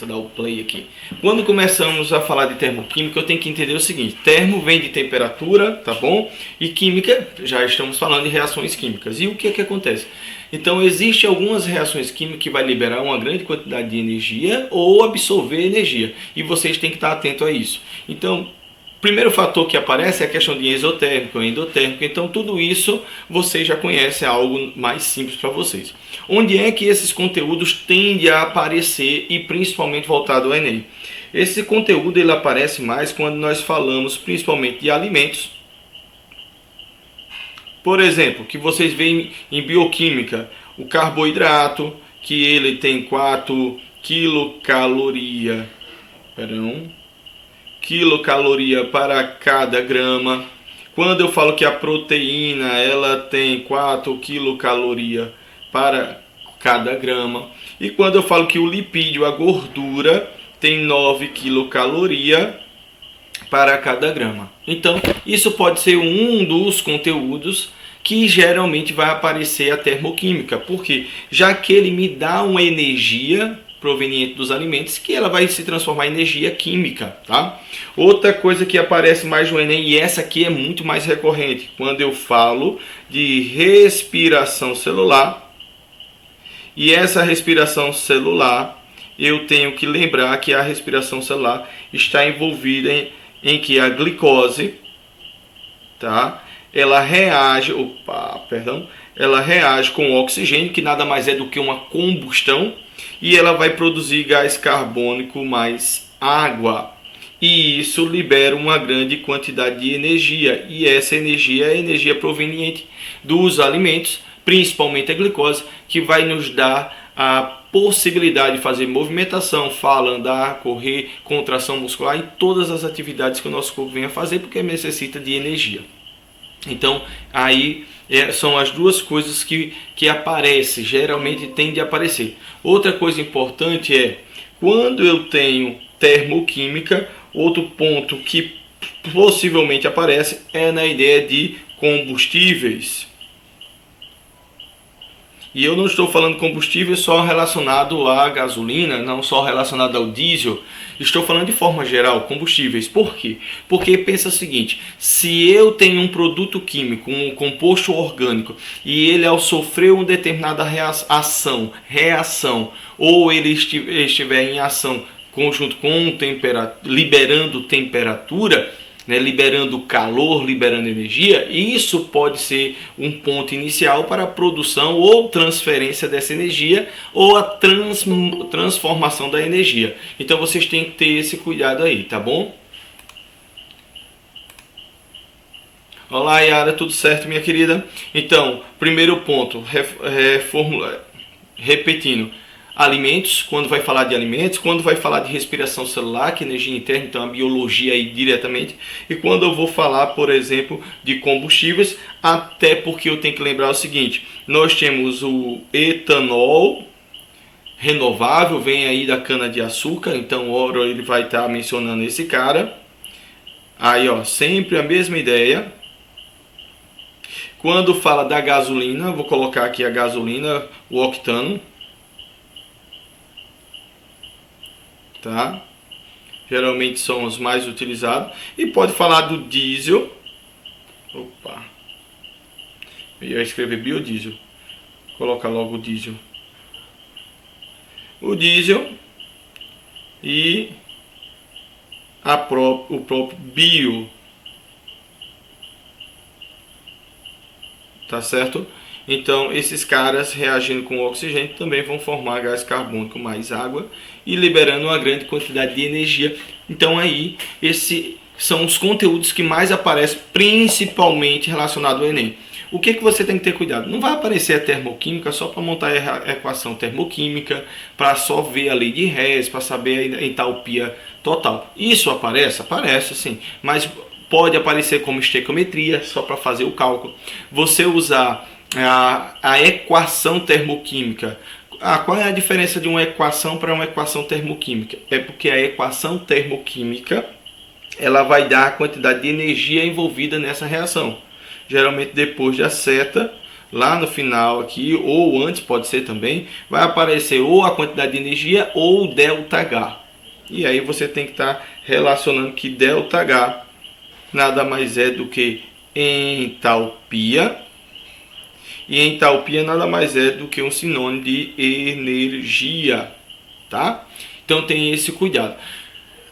Dar o play aqui. Quando começamos a falar de termoquímica, eu tenho que entender o seguinte: termo vem de temperatura, tá bom? E química, já estamos falando de reações químicas. E o que acontece? Então, existe algumas reações químicas que vai liberar uma grande quantidade de energia ou absorver energia. E vocês têm que estar atentos a isso. Então, primeiro fator que aparece é a questão de exotérmico, endotérmico. Então tudo isso vocês já conhecem, é algo mais simples para vocês. Onde é que esses conteúdos tendem a aparecer e principalmente voltado ao Enem? Esse conteúdo ele aparece mais quando nós falamos principalmente de alimentos. Por exemplo, que vocês veem em bioquímica, o carboidrato, que ele tem 4 quilocaloria, quilocaloria para cada grama. Quando eu falo que a proteína ela tem 4 quilocaloria para cada grama. E quando eu falo que o lipídio, a gordura, tem 9 quilocaloria para cada grama. Então, isso pode ser um dos conteúdos que geralmente vai aparecer a termoquímica, porque já que ele me dá uma energia proveniente dos alimentos, que ela vai se transformar em energia química, tá? Outra coisa que aparece mais no Enem, e essa aqui é muito mais recorrente, quando eu falo de respiração celular, e essa respiração celular, eu tenho que lembrar que a respiração celular está envolvida em que a glicose, tá? Ela reage com o oxigênio, que nada mais é do que uma combustão, e ela vai produzir gás carbônico mais água. E isso libera uma grande quantidade de energia. E essa energia é a energia proveniente dos alimentos, principalmente a glicose, que vai nos dar a possibilidade de fazer movimentação, fala, andar, correr, contração muscular e todas as atividades que o nosso corpo vem a fazer, porque necessita de energia. Então, aí são as duas coisas que aparecem, geralmente tende a aparecer. Outra coisa importante é, quando eu tenho termoquímica, outro ponto que possivelmente aparece é na ideia de combustíveis. E eu não estou falando combustível só relacionado à gasolina, não só relacionado ao diesel. Estou falando de forma geral, combustíveis. Por quê? Porque pensa o seguinte: se eu tenho um produto químico, um composto orgânico, e ele ao sofrer uma determinada reação, ou ele estiver em ação conjunto com liberando temperatura, liberando calor, liberando energia, isso pode ser um ponto inicial para a produção ou transferência dessa energia ou a transformação da energia. Então vocês têm que ter esse cuidado aí, tá bom? Olá, Yara, tudo certo, minha querida? Então, primeiro ponto, repetindo. Alimentos, quando vai falar de alimentos, quando vai falar de respiração celular, que é energia interna, então a biologia aí diretamente, e quando eu vou falar, por exemplo, de combustíveis, até porque eu tenho que lembrar o seguinte: nós temos o etanol renovável, vem aí da cana de açúcar, então ora ele vai estar mencionando esse cara, aí ó, sempre a mesma ideia. Quando fala da gasolina, vou colocar aqui a gasolina, o octano, tá? Geralmente são os mais utilizados. E pode falar do diesel. Opa, eu ia escrever biodiesel, coloca logo o diesel. O diesel e o próprio bio, tá certo? Então, esses caras reagindo com o oxigênio também vão formar gás carbônico mais água e liberando uma grande quantidade de energia. Então, aí, esses são os conteúdos que mais aparecem, principalmente relacionado ao Enem. O que você tem que ter cuidado? Não vai aparecer a termoquímica só para montar a equação termoquímica, para só ver a lei de Hess, para saber a entalpia total. Isso aparece? Aparece, sim. Mas pode aparecer como estequiometria, só para fazer o cálculo. Você usar a equação termoquímica. Qual é a diferença de uma equação para uma equação termoquímica? É porque a equação termoquímica ela vai dar a quantidade de energia envolvida nessa reação. Geralmente depois da seta lá no final aqui, ou antes pode ser também, vai aparecer ou a quantidade de energia ou ΔH. E aí você tem que estar relacionando que ΔH nada mais é do que entalpia. E entalpia nada mais é do que um sinônimo de energia, tá? Então tem esse cuidado.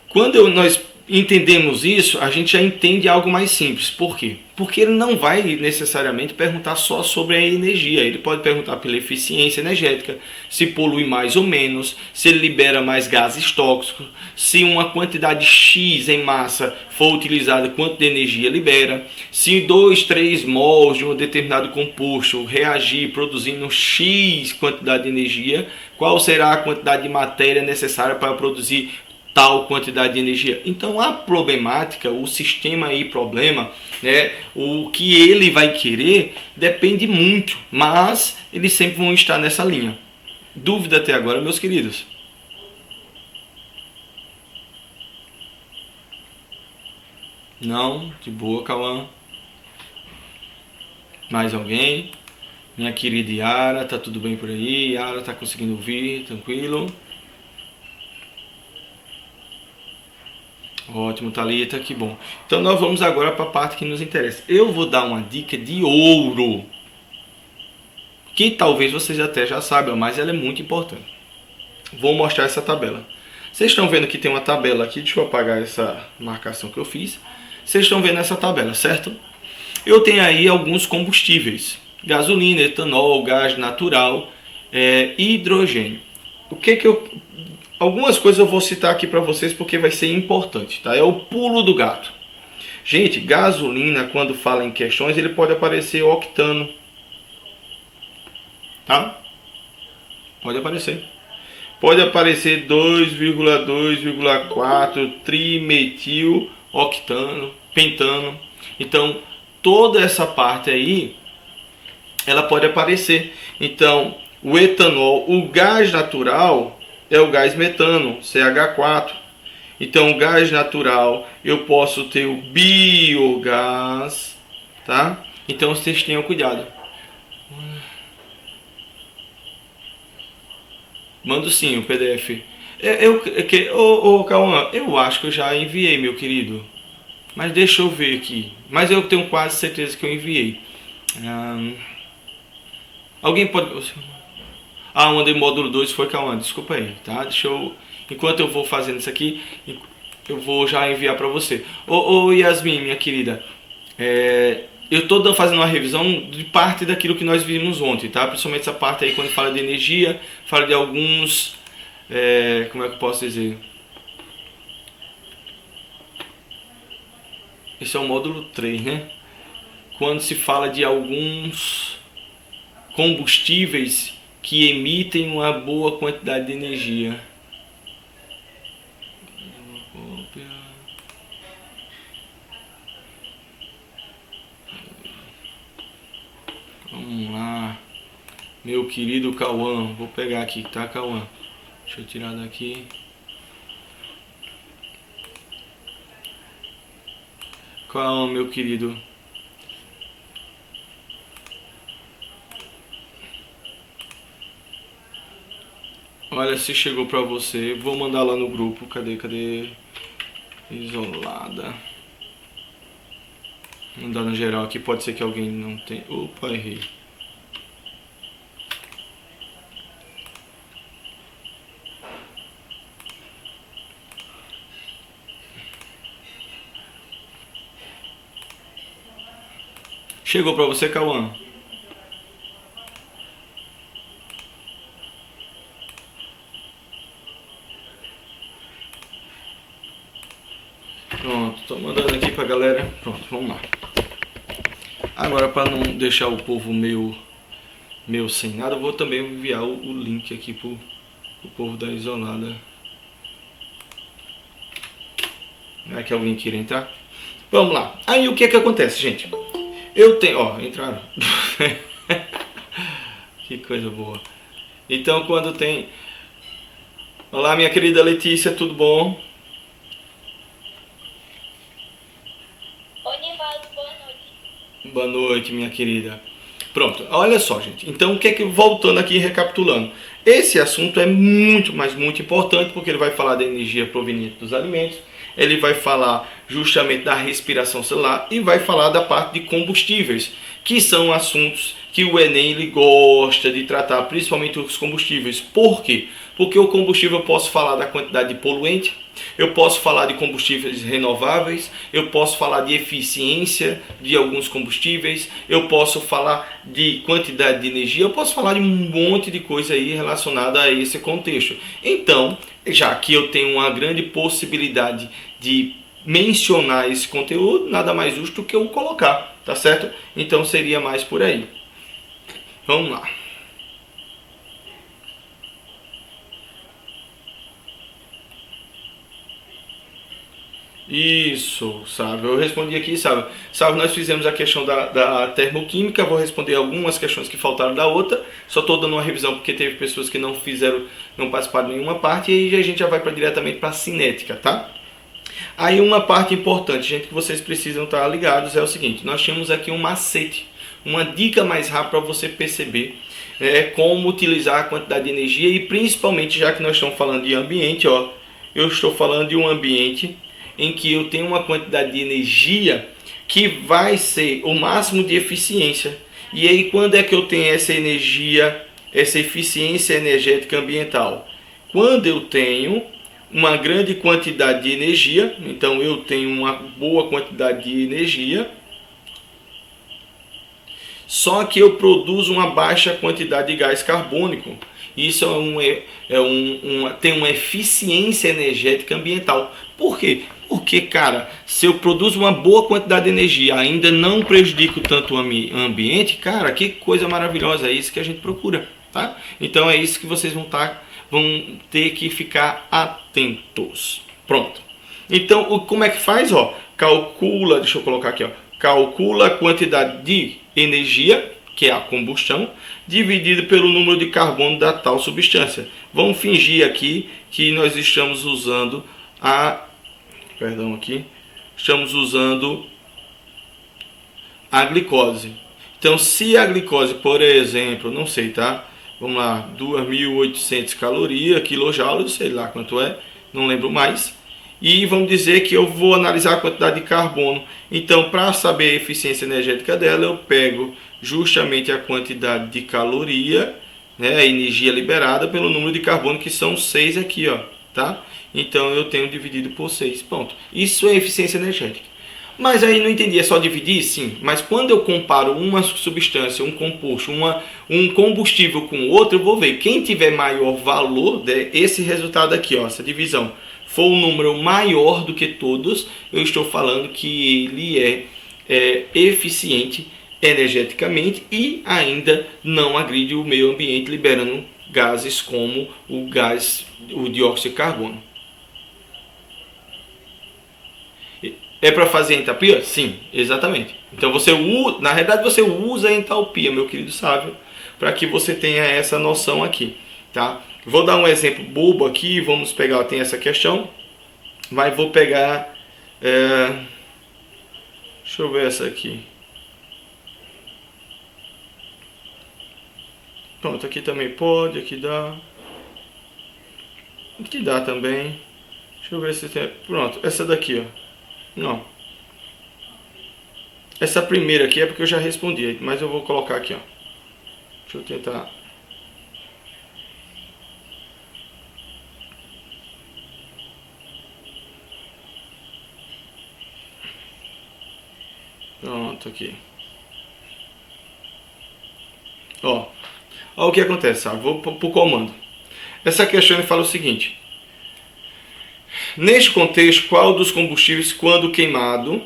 Quando nós entendemos isso, a gente já entende algo mais simples. Por quê? Porque ele não vai necessariamente perguntar só sobre a energia. Ele pode perguntar pela eficiência energética, se polui mais ou menos, se ele libera mais gases tóxicos, se uma quantidade X em massa for utilizada, quanto de energia libera, se 2, 3 mols de um determinado composto reagir produzindo X quantidade de energia, qual será a quantidade de matéria necessária para produzir tal quantidade de energia. Então a problemática, o sistema aí problema, né, o que ele vai querer depende muito, mas eles sempre vão estar nessa linha. Dúvida até agora, meus queridos? Não? De boa, Cauã. Mais alguém? Minha querida Yara, tá tudo bem por aí? Yara, tá conseguindo ouvir? Tranquilo? Ótimo, Thalita, que bom. Então nós vamos agora para a parte que nos interessa. Eu vou dar uma dica de ouro, que talvez vocês até já saibam, mas ela é muito importante. Vou mostrar essa tabela. Vocês estão vendo que tem uma tabela aqui, deixa eu apagar essa marcação que eu fiz. Vocês estão vendo essa tabela, certo? Eu tenho aí alguns combustíveis: gasolina, etanol, gás natural, hidrogênio. O que que eu... Algumas coisas eu vou citar aqui para vocês porque vai ser importante, tá? É o pulo do gato. Gente, gasolina, quando fala em questões, ele pode aparecer octano, tá? Pode aparecer. Pode aparecer 2,2,4 trimetil octano, pentano. Então, toda essa parte aí, ela pode aparecer. Então, o etanol, o gás natural é o gás metano, CH4. Então, o gás natural, eu posso ter o biogás, tá? Então, vocês tenham cuidado. Mando sim o PDF. Cauã, eu acho que eu já enviei, meu querido. Mas deixa eu ver aqui. Mas eu tenho quase certeza que eu enviei. Alguém pode... Ah, mandei módulo 2, foi Cauã, desculpa aí, tá? Deixa eu... Enquanto eu vou fazendo isso aqui, eu vou já enviar para você. Ô Yasmin, minha querida, eu estou fazendo uma revisão de parte daquilo que nós vimos ontem, tá? Principalmente essa parte aí quando fala de energia, fala de alguns... como é que eu posso dizer? Esse é o módulo 3, né? Quando se fala de alguns combustíveis que emitem uma boa quantidade de energia. Vamos lá, meu querido Cauã, vou pegar aqui, tá, Cauã? Deixa eu tirar daqui. Cauã, meu querido. Olha se chegou pra você. Vou mandar lá no grupo. Cadê? Isolada. Mandar no geral aqui. Pode ser que alguém não tenha. Opa, errei. Chegou pra você, Cauã? Pronto, tô mandando aqui pra galera. Pronto, vamos lá. Agora, para não deixar o povo meio sem nada, eu vou também enviar o link aqui pro povo da Isolada. Não é que alguém queira entrar? Vamos lá. Aí o que é que acontece, gente? Eu tenho... Ó, entraram. Que coisa boa. Então, quando tem... Olá, minha querida Letícia, tudo bom? Oi, Nivaldo, boa noite. Boa noite, minha querida. Pronto, olha só, gente. Então, o que é que, voltando aqui e recapitulando, esse assunto é muito, mas muito importante, porque ele vai falar da energia proveniente dos alimentos, ele vai falar justamente da respiração celular e vai falar da parte de combustíveis, que são assuntos que o Enem ele gosta de tratar, principalmente os combustíveis. Por quê? Porque o combustível eu posso falar da quantidade de poluente, eu posso falar de combustíveis renováveis, eu posso falar de eficiência de alguns combustíveis, eu posso falar de quantidade de energia, eu posso falar de um monte de coisa aí relacionada a esse contexto. Então, já que eu tenho uma grande possibilidade de mencionar esse conteúdo, nada mais justo do que eu colocar, tá certo? Então seria mais por aí. Vamos lá. Isso, sabe? Eu respondi aqui, sabe? Sabe, nós fizemos a questão da termoquímica, vou responder algumas questões que faltaram da outra. Só estou dando uma revisão porque teve pessoas que não fizeram, não participaram de nenhuma parte, e aí a gente já vai diretamente para a cinética, tá? Aí uma parte importante, gente, que vocês precisam estar ligados é o seguinte: nós tínhamos aqui um macete, uma dica mais rápida para você perceber como utilizar a quantidade de energia, e principalmente, já que nós estamos falando de ambiente, ó, eu estou falando de um ambiente em que eu tenho uma quantidade de energia que vai ser o máximo de eficiência. E aí, quando é que eu tenho essa energia, essa eficiência energética ambiental? Quando eu tenho uma grande quantidade de energia, então eu tenho uma boa quantidade de energia, só que eu produzo uma baixa quantidade de gás carbônico. Isso tem uma eficiência energética ambiental. Por quê? Porque, cara, se eu produzo uma boa quantidade de energia, ainda não prejudico tanto o ambiente, cara, que coisa maravilhosa, é isso que a gente procura, tá? Então é isso que vocês vão ter que ficar atentos. Pronto. Então, como é que faz? Ó, calcula, deixa eu colocar aqui, ó, calcula a quantidade de energia, que é a combustão, dividido pelo número de carbono da tal substância. Vamos fingir aqui que nós estamos usando estamos usando a glicose. Então, se a glicose, por exemplo, não sei, tá? Vamos lá, 2.800 calorias, quilojoules, sei lá quanto é, não lembro mais. E vamos dizer que eu vou analisar a quantidade de carbono. Então, para saber a eficiência energética dela, eu pego justamente a quantidade de caloria, né, a energia liberada pelo número de carbono, que são 6 aqui, ó, tá? Então eu tenho dividido por 6, ponto. Isso é eficiência energética. Mas aí não entendi, é só dividir? Sim. Mas quando eu comparo uma substância, um composto, um combustível com outro, eu vou ver quem tiver maior valor, esse resultado aqui, ó, essa divisão, for um número maior do que todos, eu estou falando que ele é eficiente energeticamente e ainda não agride o meio ambiente, liberando gases como o dióxido de carbono. É para fazer entalpia? Sim, exatamente. Então na realidade você usa a entalpia, meu querido Sávio, para que você tenha essa noção aqui, tá? Vou dar um exemplo bobo aqui, vamos pegar, tem essa questão, mas vou pegar, deixa eu ver essa aqui. Pronto, aqui também pode, aqui dá. Aqui dá também. Deixa eu ver se tem. Pronto, essa daqui, ó. Não. Essa primeira aqui é porque eu já respondi, mas eu vou colocar aqui, ó. Deixa eu tentar. Pronto, aqui. Ó o que acontece, sabe? Vou para o comando. Essa questão fala o seguinte: neste contexto, qual dos combustíveis, quando queimado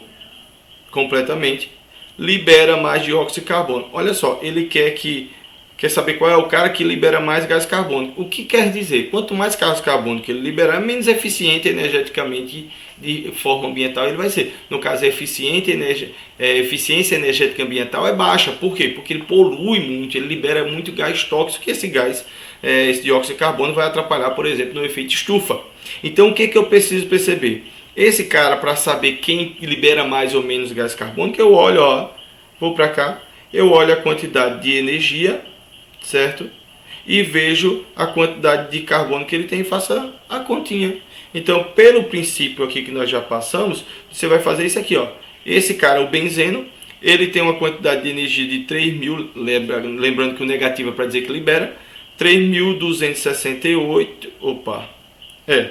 completamente, libera mais dióxido de carbono? Olha só, ele quer saber qual é o cara que libera mais gás carbônico. O que quer dizer? Quanto mais gás carbônico ele liberar, menos eficiente energeticamente de forma ambiental ele vai ser. No caso, a eficiência energética ambiental é baixa. Por quê? Porque ele polui muito, ele libera muito gás tóxico, que esse gás, esse dióxido de carbono, vai atrapalhar, por exemplo, no efeito estufa. Então, o que eu preciso perceber? Esse cara, para saber quem libera mais ou menos gás carbônico, eu olho, ó, vou para cá, eu olho a quantidade de energia, certo? E vejo a quantidade de carbono que ele tem e faço a continha. Então, pelo princípio aqui que nós já passamos, você vai fazer isso aqui, ó. Esse cara, o benzeno, ele tem uma quantidade de energia de 3.000, lembrando que o negativo é para dizer que libera, 3.268,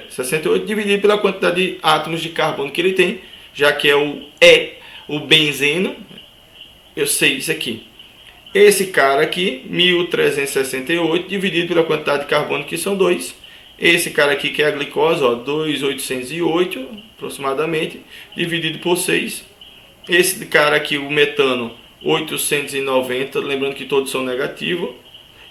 68 dividido pela quantidade de átomos de carbono que ele tem, já que é o benzeno, eu sei isso aqui. Esse cara aqui, 1.368 dividido pela quantidade de carbono, que são 2. Esse cara aqui, que é a glicose, ó, 2.808 aproximadamente, dividido por 6. Esse cara aqui, o metano, 890, lembrando que todos são negativos,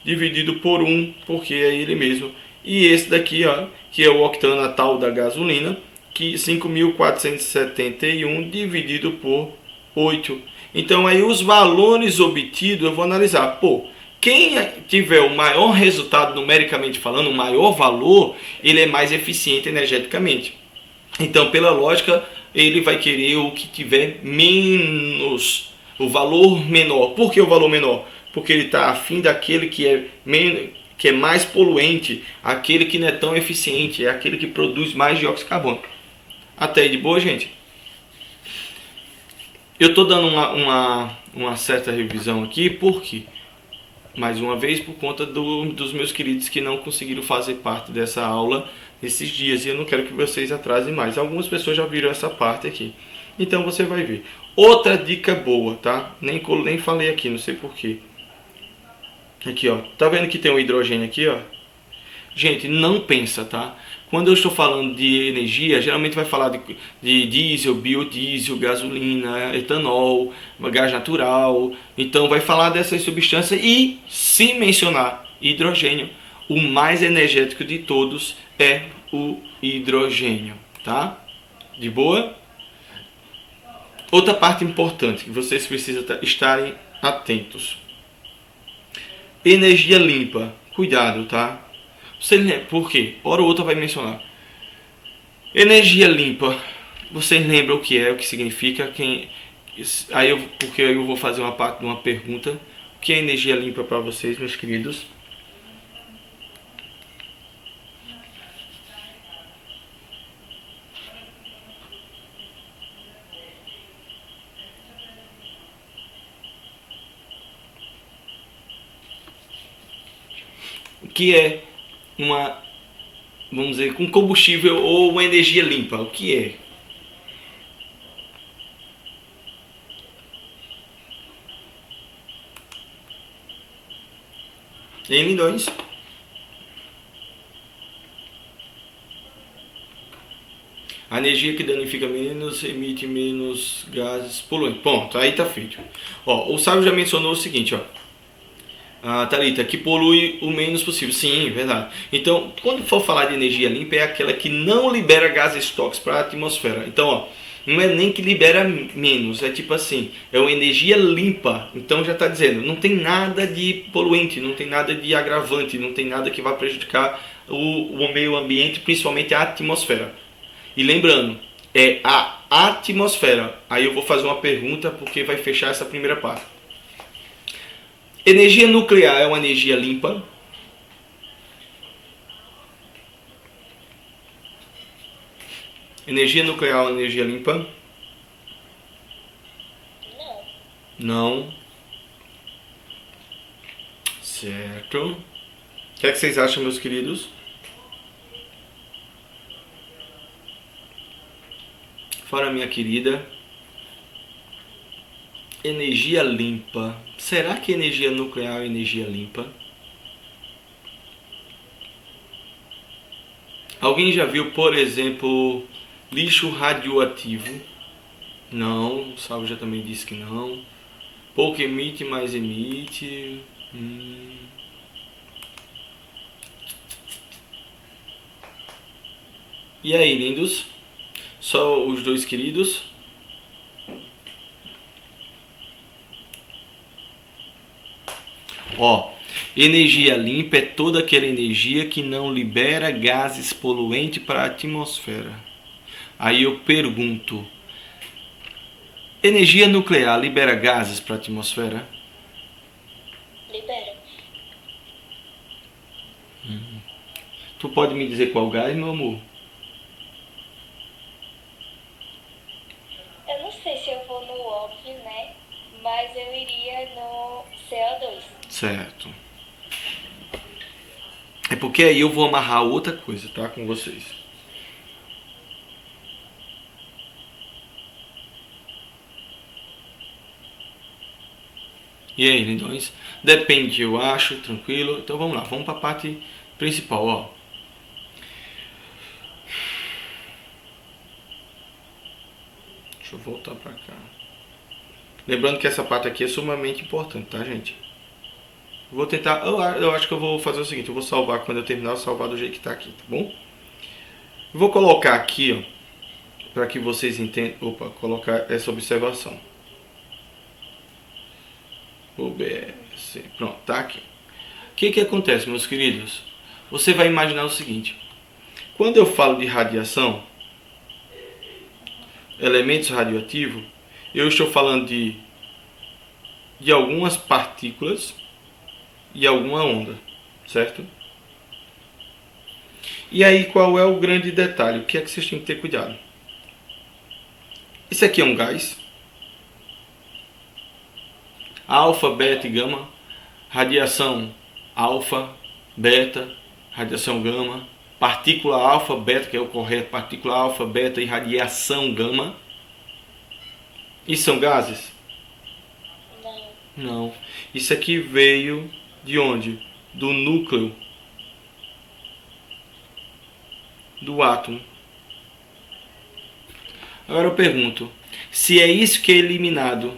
dividido por 1, porque é ele mesmo. E esse daqui, ó, que é o octano, a tal da gasolina, que 5.471 dividido por 8. Então aí os valores obtidos eu vou analisar. Pô, quem tiver o maior resultado numericamente falando, o maior valor, ele é mais eficiente energeticamente. Então, pela lógica, ele vai querer o que tiver menos, o valor menor. Por que o valor menor? Porque ele está afim daquele que é mais poluente, aquele que não é tão eficiente, é aquele que produz mais dióxido de carbono. Até aí de boa, gente? Eu estou dando uma certa revisão aqui, por quê? Mais uma vez, por conta dos meus queridos que não conseguiram fazer parte dessa aula nesses dias. E eu não quero que vocês atrasem mais. Algumas pessoas já viram essa parte aqui. Então você vai ver. Outra dica boa, tá? Nem falei aqui, não sei porquê. Aqui, ó. Tá vendo que tem um hidrogênio aqui, ó? Gente, não pensa, tá? Quando eu estou falando de energia, geralmente vai falar de diesel, biodiesel, gasolina, etanol, gás natural. Então vai falar dessas substâncias e, se mencionar hidrogênio, o mais energético de todos é o hidrogênio, tá? De boa? Outra parte importante que vocês precisam estarem atentos. Energia limpa. Cuidado, tá? Por quê? Hora ou outra vai mencionar. Energia limpa. Vocês lembram o que é, o que significa? Porque eu vou fazer uma pergunta. O que é energia limpa para vocês, meus queridos? O que é vamos dizer, um combustível ou uma energia limpa? O que é? Em lindões. A energia que danifica menos emite menos gases poluentes. Ponto, aí tá feito. Ó, o Sábio já mencionou o seguinte, ó. Thalita, que polui o menos possível. Sim, verdade. Então, quando for falar de energia limpa, é aquela que não libera gases tóxicos para a atmosfera. Então, ó, não é nem que libera menos, é tipo assim, é uma energia limpa. Então já está dizendo, não tem nada de poluente, não tem nada de agravante, não tem nada que vá prejudicar o meio ambiente, principalmente a atmosfera. E lembrando, é a atmosfera. Aí eu vou fazer uma pergunta porque vai fechar essa primeira parte. Energia nuclear é uma energia limpa? Energia nuclear é uma energia limpa? Não. Certo. O que é que vocês acham, meus queridos? Fora minha querida. Energia limpa. Será que energia nuclear é energia limpa? Alguém já viu, por exemplo, lixo radioativo? Não, o Salvo já também disse que não. Pouco emite, mais emite. E aí, lindos? Só os dois queridos? Ó, energia limpa é toda aquela energia que não libera gases poluentes para a atmosfera. Aí eu pergunto, energia nuclear libera gases para a atmosfera? libera. Tu pode me dizer qual gás, meu amor? Eu não sei se eu vou no óbvio, né? Mas eu iria no CO2. Certo. É porque aí eu vou amarrar outra coisa, tá? Com vocês. E aí, lindões? Depende, eu acho, tranquilo. Então vamos lá, vamos para a parte principal, ó. Deixa eu voltar para cá. Lembrando que essa parte aqui é sumamente importante, tá, gente? Vou tentar, eu acho que eu vou fazer o seguinte, eu vou salvar quando eu terminar, eu salvar do jeito que tá aqui, tá bom? Vou colocar aqui, ó, para que vocês entendam, colocar essa observação. OBS, pronto, tá aqui. O que acontece, meus queridos? Você vai imaginar o seguinte, quando eu falo de radiação, elementos radioativos, eu estou falando de algumas partículas e alguma onda, certo? E aí qual é o grande detalhe? O que é que vocês têm que ter cuidado? Isso aqui é um gás. Alfa, beta e gama. Radiação alfa, beta, radiação gama. Partícula alfa, beta, que é o correto. Partícula alfa, beta e radiação gama. Isso são gases? Não. Isso aqui veio de onde? Do núcleo do átomo. Agora eu pergunto, se é isso que é eliminado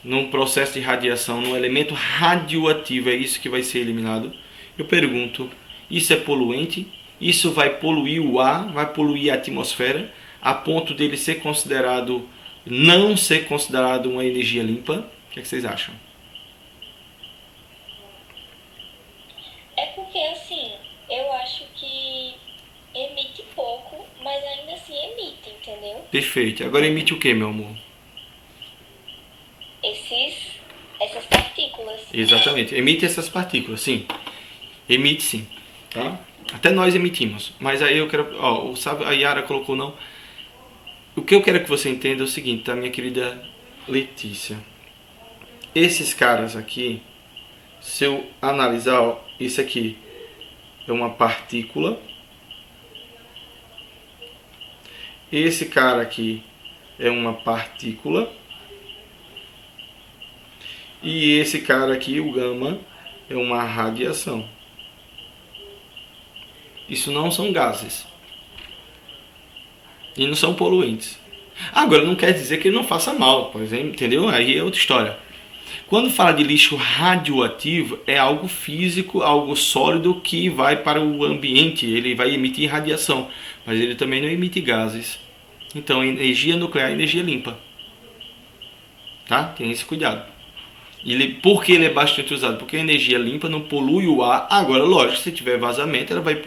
num processo de radiação, num elemento radioativo, é isso que vai ser eliminado? Eu pergunto, isso é poluente? Isso vai poluir o ar, vai poluir a atmosfera, a ponto dele ser considerado, não ser considerado uma energia limpa? O que é que vocês acham? É porque, assim, eu acho que emite pouco, mas ainda assim emite, entendeu? Perfeito. Agora emite o que, meu amor? Essas partículas. Exatamente. Emite essas partículas, sim. Emite sim, tá? Até nós emitimos. Mas aí eu quero... Ó, sabe, a Yara colocou não. O que eu quero que você entenda é o seguinte, tá, minha querida Letícia? Esses caras aqui, se eu analisar, ó, isso aqui é uma partícula. Esse cara aqui é uma partícula. E esse cara aqui, o gama, é uma radiação. Isso não são gases. E não são poluentes. Agora, não quer dizer que ele não faça mal, por exemplo, entendeu? Aí é outra história. Quando fala de lixo radioativo, é algo físico, algo sólido que vai para o ambiente, ele vai emitir radiação, mas ele também não emite gases. Então, energia nuclear é energia limpa. Tá? Tem esse cuidado. Por que ele é bastante usado? Porque a energia limpa não polui o ar. Agora, lógico, se tiver vazamento, ela vai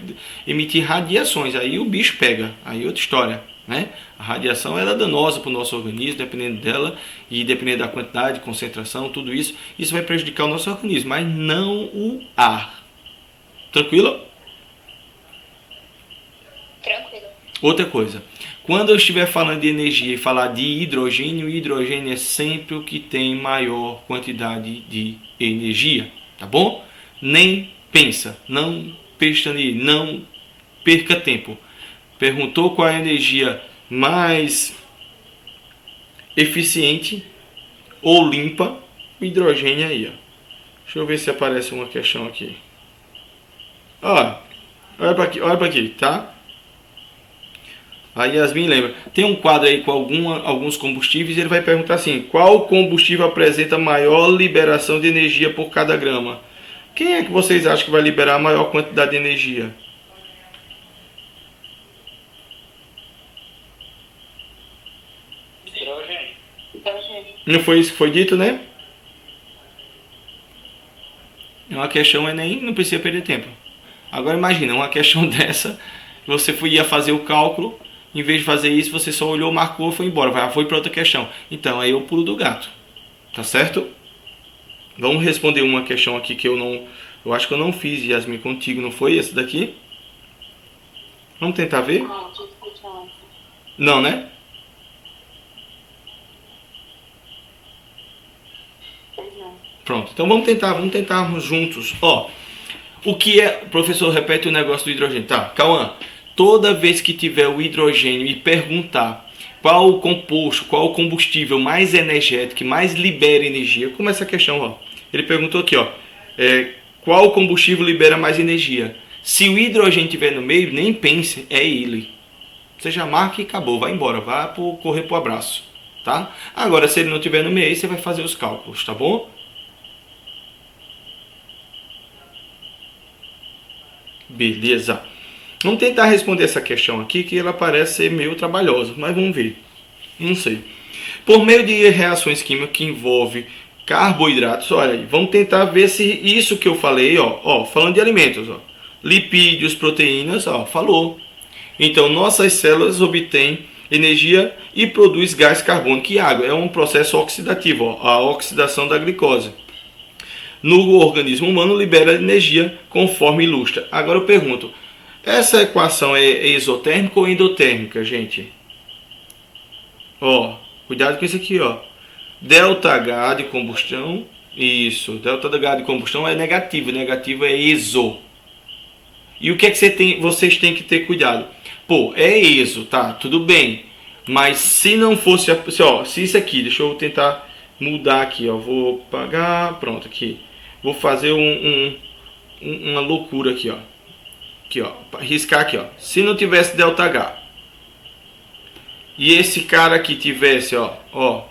emitir radiações. Aí o bicho pega. Aí outra história, né? A radiação ela é danosa para o nosso organismo, dependendo dela e dependendo da quantidade, concentração, tudo isso. Isso vai prejudicar o nosso organismo, mas não o ar. Tranquilo? Tranquilo. Outra coisa. Quando eu estiver falando de energia e falar de hidrogênio, o hidrogênio é sempre o que tem maior quantidade de energia, tá bom? Nem pensa, não pestaneie, não perca tempo. Perguntou qual é a energia mais eficiente ou limpa, o hidrogênio aí, ó. Deixa eu ver se aparece uma questão aqui. Ó, olha para aqui, tá? A Yasmin lembra, tem um quadro aí com alguns combustíveis e ele vai perguntar assim, qual combustível apresenta maior liberação de energia por cada grama? Quem é que vocês acham que vai liberar a maior quantidade de energia? Hidrogênio. Não foi isso que foi dito, né? É uma questão, não precisa perder tempo. Agora imagina, uma questão dessa, você ia fazer o cálculo, em vez de fazer isso, você só olhou, marcou, foi embora, foi para outra questão. Então, aí eu pulo do gato. Tá certo? Vamos responder uma questão aqui que eu acho que eu não fiz, Yasmin, contigo, não foi esse daqui? Vamos tentar ver? Não, né? Pronto, então vamos tentarmos juntos. Ó, o que é, professor, repete o negócio do hidrogênio. Tá, Cauã, toda vez que tiver o hidrogênio e perguntar qual o composto, qual o combustível mais energético, que mais libera energia, como essa questão, ó. Ele perguntou aqui, ó, qual o combustível libera mais energia? Se o hidrogênio estiver no meio, nem pense, é ele. Você já marca e acabou, vai embora, vai correr pro abraço, tá? Agora, se ele não estiver no meio, você vai fazer os cálculos, tá bom? Beleza. Vamos tentar responder essa questão aqui, que ela parece ser meio trabalhosa, mas vamos ver. Não sei. Por meio de reações químicas que envolvem carboidratos, olha aí, vamos tentar ver se isso que eu falei, ó, falando de alimentos, ó, lipídios, proteínas, ó, falou. Então, nossas células obtêm energia e produz gás carbônico e água. É um processo oxidativo, ó, a oxidação da glicose. No organismo humano libera energia conforme ilustra. Agora eu pergunto, essa equação é exotérmica ou endotérmica, gente? Ó, cuidado com isso aqui, ó. ΔH de combustão, isso, ΔH de combustão é negativo, negativo é exo. E o que é que vocês têm que ter cuidado? Pô, é exo, tá, tudo bem. Mas se não fosse, ó, se isso aqui, deixa eu tentar mudar aqui, ó, vou apagar, pronto, aqui. Vou fazer uma loucura aqui, ó. Aqui, ó, riscar aqui, ó. Se não tivesse ΔH e esse cara aqui tivesse, ó,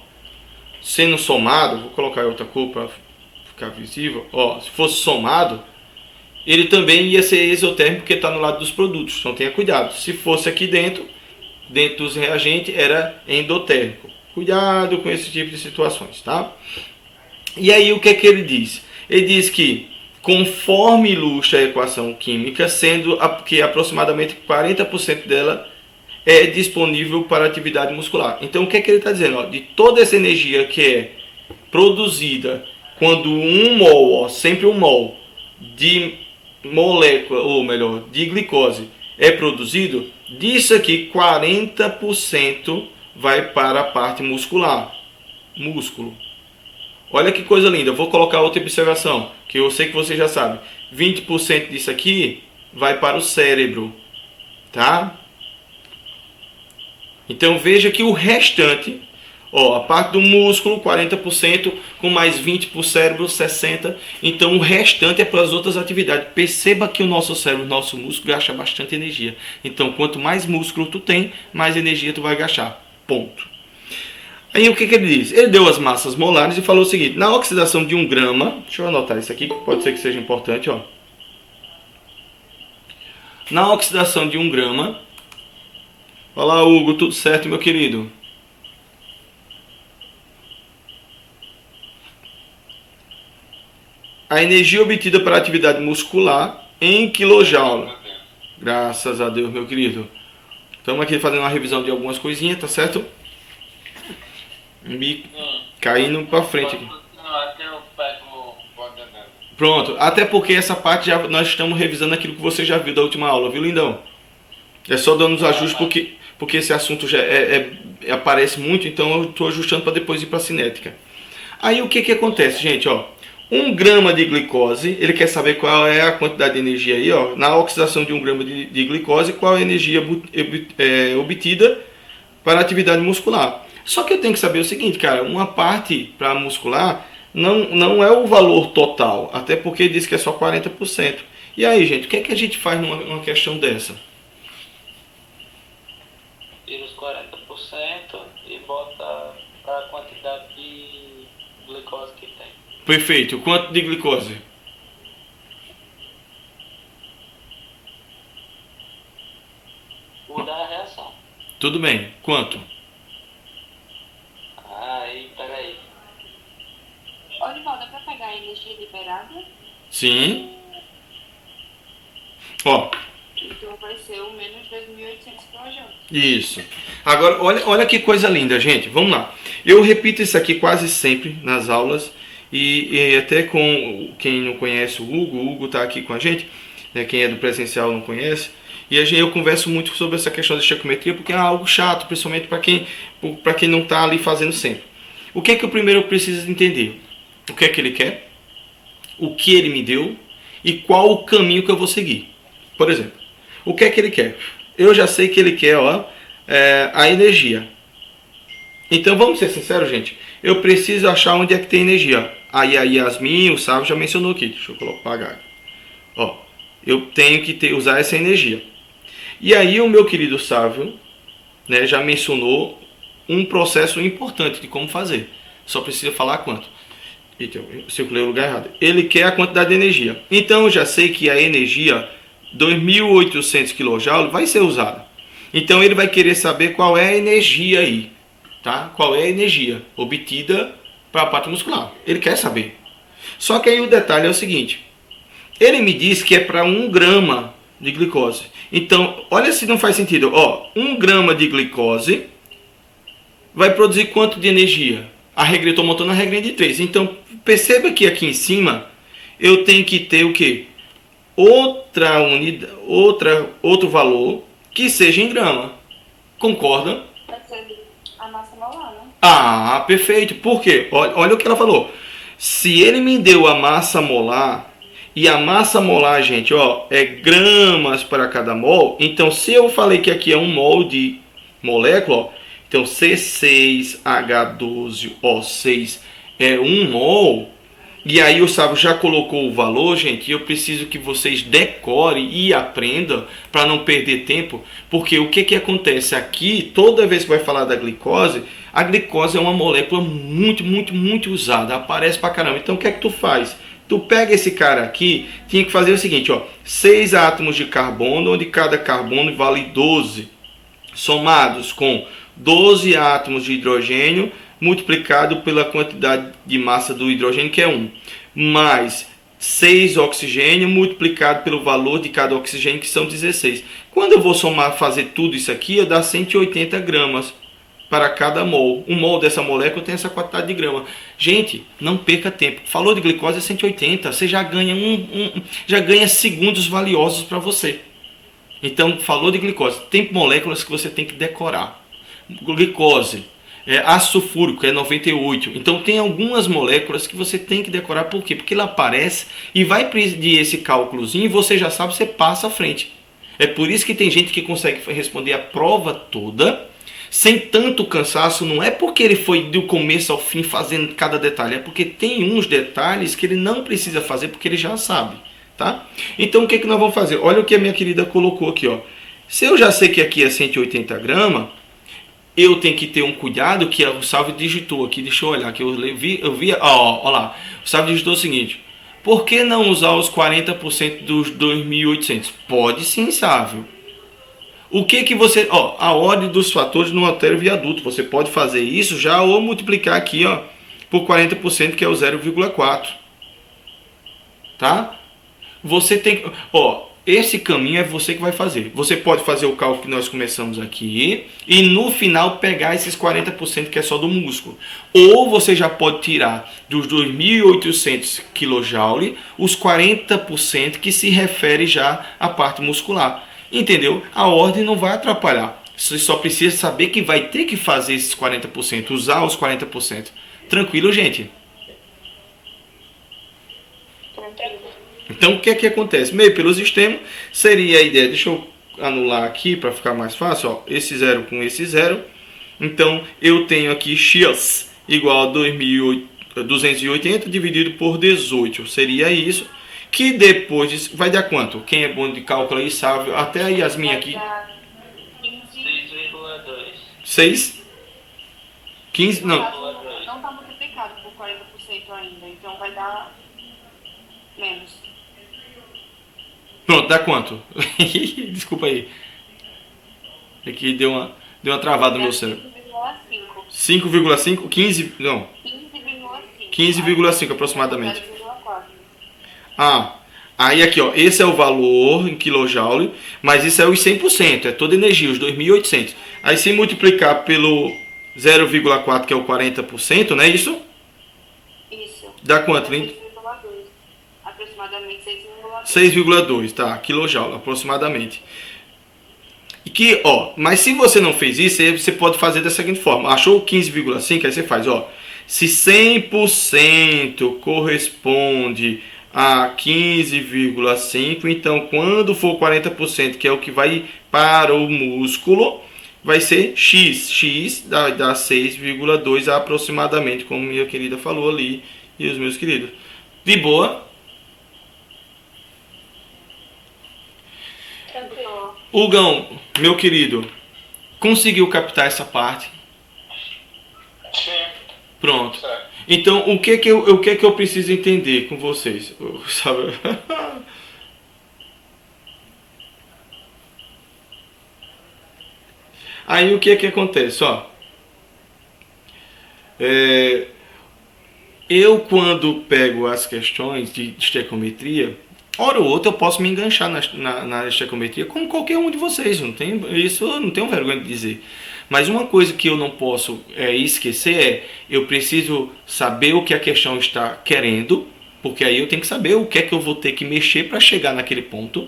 sendo somado, vou colocar outra cor para ficar visível, ó, se fosse somado, ele também ia ser exotérmico porque está no lado dos produtos, então tenha cuidado. Se fosse aqui dentro dos reagentes, era endotérmico. Cuidado com esse tipo de situações, tá? E aí o que é que ele diz? Ele diz que conforme ilustra a equação química, sendo que aproximadamente 40% dela é disponível para atividade muscular. Então o que é que ele está dizendo? Ó, de toda essa energia que é produzida quando um mol, ó, sempre um mol de molécula, ou melhor, de glicose é produzido, disso aqui 40% vai para a parte muscular, músculo. Olha que coisa linda, eu vou colocar outra observação, que eu sei que você já sabe. 20% disso aqui vai para o cérebro, tá? Então veja que o restante, ó, a parte do músculo, 40%, com mais 20% para o cérebro, 60%. Então o restante é para as outras atividades. Perceba que o nosso cérebro, o nosso músculo, gasta bastante energia. Então quanto mais músculo tu tem, mais energia tu vai gastar. Ponto. Aí o que ele diz? Ele deu as massas molares e falou o seguinte: na oxidação de 1 grama, deixa eu anotar isso aqui, que pode ser que seja importante, ó. Na oxidação de 1 grama, olá Hugo, tudo certo, meu querido? A energia obtida para a atividade muscular em quilojoule. Graças a Deus, meu querido. Estamos aqui fazendo uma revisão de algumas coisinhas, tá certo? Me caindo para frente aqui. Pronto, até porque essa parte já nós estamos revisando aquilo que você já viu da última aula, viu, lindão? É só dando os ajustes porque esse assunto já aparece muito, então eu estou ajustando para depois ir para a cinética. Aí o que acontece, gente, ó? 1 grama de glicose, ele quer saber qual é a quantidade de energia aí, ó, na oxidação de 1 grama de glicose, qual é a energia obtida para a atividade muscular. Só que eu tenho que saber o seguinte, cara, uma parte para muscular não é o valor total, até porque diz que é só 40%. E aí, gente, o que é que a gente faz numa questão dessa? Tira os 40% e bota a quantidade de glicose que tem. Perfeito. Quanto de glicose? Muda a reação. Tudo bem. Quanto? Peraí. Olival, dá pra pegar a energia liberada? Sim. Ó. Então apareceu menos 2.800 kJ. Isso. Agora, olha que coisa linda, gente. Vamos lá. Eu repito isso aqui quase sempre nas aulas. e até com quem não conhece o Hugo está aqui com a gente, né, quem é do presencial não conhece, e eu converso muito sobre essa questão da estequiometria, porque é algo chato, principalmente para quem não está ali fazendo sempre. O que é que eu primeiro preciso entender? O que é que ele quer? O que ele me deu? E qual o caminho que eu vou seguir? Por exemplo, o que é que ele quer? Eu já sei que ele quer a energia. Então vamos ser sinceros, gente. Eu preciso achar onde é que tem energia. Aí a Yasmin, o Sávio já mencionou aqui. Deixa eu apagar. Eu tenho que usar essa energia. E aí o meu querido Sávio, né, já mencionou um processo importante de como fazer. Só precisa falar quanto. Então, eu circulei o lugar errado. Ele quer a quantidade de energia. Então eu já sei que a energia 2.800 kJ vai ser usada. Então ele vai querer saber qual é a energia aí. Tá? Qual é a energia obtida para a parte muscular. Ele quer saber. Só que aí o detalhe é o seguinte. Ele me diz que é para 1 grama de glicose. Então, olha se não faz sentido. 1 grama de glicose vai produzir quanto de energia? A regra, eu estou montando a regrinha de 3. Então, perceba que aqui em cima eu tenho que ter o quê? Outra unidade, outro valor que seja em grama. Concorda? Vai ser a massa molar, né? Ah, perfeito. Por quê? Olha o que ela falou. Se ele me deu a massa molar, e a massa molar, gente, é gramas para cada mol. Então, se eu falei que aqui é 1 mol de molécula, então C6H12O6 é 1 mol. E aí o Sávio já colocou o valor, gente. Eu preciso que vocês decorem e aprendam para não perder tempo. Porque o que acontece aqui, toda vez que vai falar da glicose, a glicose é uma molécula muito, muito, muito usada. Aparece pra caramba. Então o que é que tu faz? Tu pega esse cara aqui, tinha que fazer o seguinte, 6 átomos de carbono, onde cada carbono vale 12. Somados com 12 átomos de hidrogênio, multiplicado pela quantidade de massa do hidrogênio, que é 1, mais 6 oxigênio, multiplicado pelo valor de cada oxigênio, que são 16. Quando eu vou somar, fazer tudo isso aqui, eu dá 180 gramas para cada mol. 1 mol dessa molécula tem essa quantidade de grama. Gente, não perca tempo. Falou de glicose é 180, você já ganha, já ganha segundos valiosos para você. Então, falou de glicose, tem moléculas que você tem que decorar. Glicose, ácido sulfúrico é 98. Então tem algumas moléculas que você tem que decorar. Por quê? Porque ela aparece e vai pedir esse cálculozinho e você já sabe, você passa à frente. É por isso que tem gente que consegue responder a prova toda sem tanto cansaço. Não é porque ele foi do começo ao fim fazendo cada detalhe, é porque tem uns detalhes que ele não precisa fazer porque ele já sabe, tá? Então o que nós vamos fazer? Olha o que a minha querida colocou aqui, Se eu já sei que aqui é 180 gramas, eu tenho que ter um cuidado, que o Sávio digitou aqui, deixa eu olhar, que eu vi, olha lá, o Sávio digitou o seguinte: por que não usar os 40% dos 2.800? Pode sim, Sávio. O que você, a ordem dos fatores no altera o viaduto, você pode fazer isso já ou multiplicar aqui, por 40%, que é o 0,4. Tá? Você tem, esse caminho é você que vai fazer. Você pode fazer o cálculo que nós começamos aqui e no final pegar esses 40% que é só do músculo. Ou você já pode tirar dos 2.800 kJ os 40% que se refere já à parte muscular. Entendeu? A ordem não vai atrapalhar. Você só precisa saber que vai ter que fazer esses 40%, usar os 40%. Tranquilo, gente? Então, o que é que acontece? Meio pelos extremos, seria a ideia. Deixa eu anular aqui para ficar mais fácil. Esse 0 com esse 0. Então, eu tenho aqui x igual a 280 dividido por 18. Seria isso. Que depois disso, vai dar quanto? Quem é bom de cálculo aí sabe. Até a Yasmin aqui. 6,2. 6? 15? Não. Não está multiplicado por 40% ainda. Então vai dar menos. Pronto, dá quanto? Desculpa aí. Aqui deu uma travada no meu cérebro. 5,5. 5,5? 15? Não. 15,5. 15,5 aproximadamente. Aí aqui, esse é o valor em kJ, mas isso é os 100%, é toda energia, os 2.800. Aí se multiplicar pelo 0,4, que é o 40%, não é isso? Isso. Dá quanto? 6,2. Aproximadamente 6,2. 6,2, tá, quilojoule, aproximadamente. E que, ó, mas se você não fez isso, aí você pode fazer da seguinte forma. Achou 15,5, aí você faz, ó. Se 100% corresponde a 15,5, então quando for 40%, que é o que vai para o músculo, vai ser X. X dá 6,2 aproximadamente, como minha querida falou ali, e os meus queridos. De boa? Tranquilo. Hugão, meu querido, conseguiu captar essa parte? Sim. Pronto. Certo. Então, o que que eu preciso entender com vocês? Sabe? Aí, o que que acontece? Ó, eu, quando pego as questões de estequiometria, hora ou outra eu posso me enganchar na estequiometria, como qualquer um de vocês. Isso eu não tenho vergonha de dizer. Mas uma coisa que eu não posso esquecer é, eu preciso saber o que a questão está querendo, porque aí eu tenho que saber o que é que eu vou ter que mexer para chegar naquele ponto.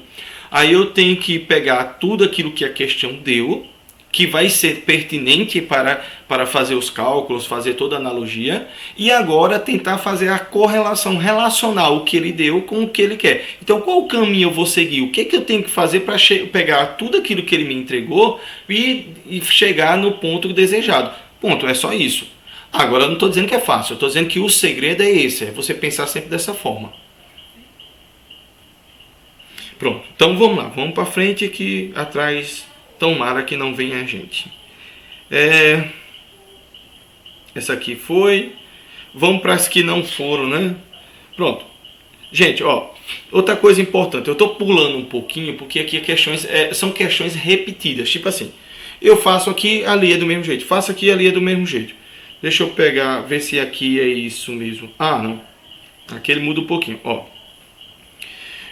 Aí eu tenho que pegar tudo aquilo que a questão deu, que vai ser pertinente para fazer os cálculos, fazer toda a analogia, e agora tentar fazer a correlação, relacionar o que ele deu com o que ele quer. Então, qual o caminho eu vou seguir? O que eu tenho que fazer para pegar tudo aquilo que ele me entregou e chegar no ponto desejado? Ponto, é só isso. Agora, eu não estou dizendo que é fácil, eu estou dizendo que o segredo é esse, é você pensar sempre dessa forma. Pronto, então vamos lá, vamos para frente que atrás... Tomara que não venha a gente. Essa aqui foi. Vamos para as que não foram, né? Pronto. Gente, ó. Outra coisa importante. Eu estou pulando um pouquinho porque aqui são questões repetidas. Tipo assim. Eu faço aqui, ali é do mesmo jeito. Faço aqui, ali é do mesmo jeito. Deixa eu pegar, ver se aqui é isso mesmo. Ah, não. Aqui ele muda um pouquinho. Ó.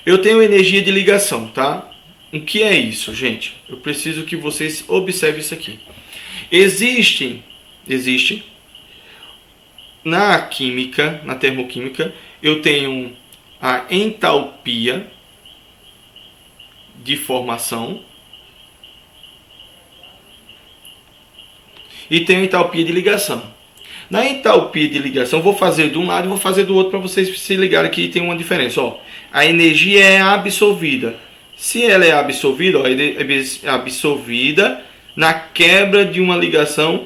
Eu tenho energia de ligação, tá? O que é isso, gente? Eu preciso que vocês observem isso aqui. Existe na química, na termoquímica, eu tenho a entalpia de formação e tenho a entalpia de ligação. Na entalpia de ligação, vou fazer de um lado e vou fazer do outro para vocês se ligarem que tem uma diferença. Ó, a energia é absorvida. Se ela é absorvida, ó, é absorvida na quebra de uma ligação